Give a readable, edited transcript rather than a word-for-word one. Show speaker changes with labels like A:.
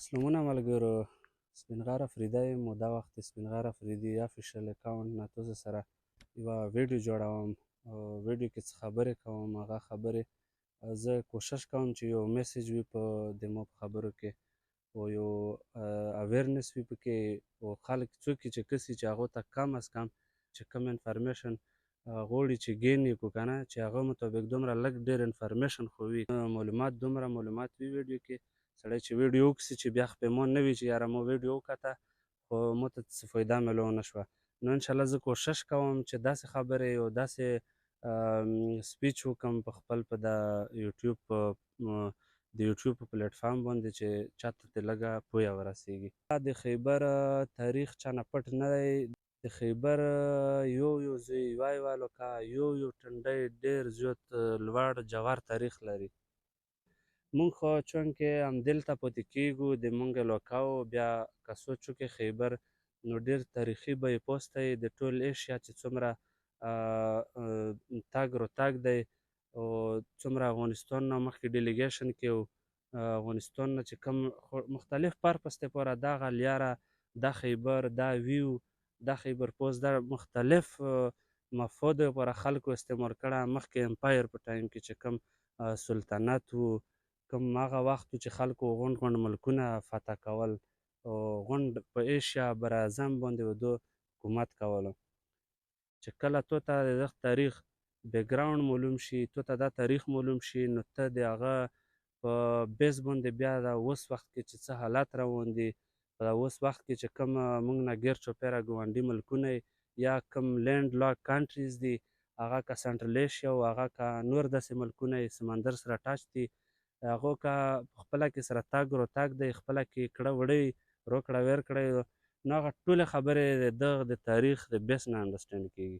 A: سلامونه ملګرو، سپین غر افریدی یم. دا وخت د سپین غر افریدي افیشل اکاونټ نه تاسو سره یوه ویډیو جوړوم. ویډیو کې څه خبرې کوم، هغه خبرې زه کوشش کوم چې یو میسیج وي په دمو په خبرو کې، او یو اویرنس وي پکې، او خلک څوک چې کسي چې هغو ته کم از کم چې کوم انفارمیشن غواړي چې ګین یې کړو که نه، چې هغه مطابق دومره لږ ډېر انفارمیشن خو وي، دومره معلومات وي ویډیو کې. سړی چې ویډیو وکړي چې بیا خو پې مو نه وي چې یاره مو ویډیو وکته خو مو ته څه فایده میلو نه شوه. نو انشاءالله زه کوشش کوم چې داسې خبرې او داسې سپیچ وکړم په خپل په د یوټیوب په پلیټفارم باندې چې چاته ترې لږه پویه ورسیږي. د خیبر تاریخ چا نه پټ نه دی. د خیبر یو زوی یوه لوکه یو ټنډی ډېر زیات لوړ جوار تاریخ لري. مونږ خو چونکې همدلته پاتې کېږو، د مونږ علاقه و، بیا که سوچ وکړې خیبر نو ډېر تاریخي بایپوسته یې د ټول ایشیا چې څومره تګ راتګ دی، او څومره افغانستان نه مخکې ډیلیګیشن کې و، افغانستان نه چې کوم مختلف پرپس دپاره دغه لیاره دا خیبر دا ویو دا خیبر پوسټ دا مختلف مفادو لپاره خلکو استعمال کړه. مخکې امپایر په ټایم کې چې کوم سلطنت و، کوم هغه وخت چې خلکو غونډ ملکونه فتح کول او غونډ په ایشیا براعظم باندې ودو حکومت کولو. چې کله تو ته د دغه تاریخ بیکګراوند معلوم شي، تو ته دا تاریخ معلوم شي، نو ته د هغه په بیس باندې بیا د اوس وخت کې چې څه حالات روان دي، په اوس وخت کې چې کوم موږ نه ګیر چاپېره ګاونډي ملکونه یا کوم لینډ لاک کنټریز دي، هغه که سنټرل ایشیا او هغه که نور داسې ملکونه سمندر سره ټچ دي، هغو که خپله کې سره تګ راتګ دی، خپله کې کړه وړه وي، روکړه ورکړه، نو هغه ټولې خبرې د دغه د تاریخ د بیس نه انډرسټینډ کېږي.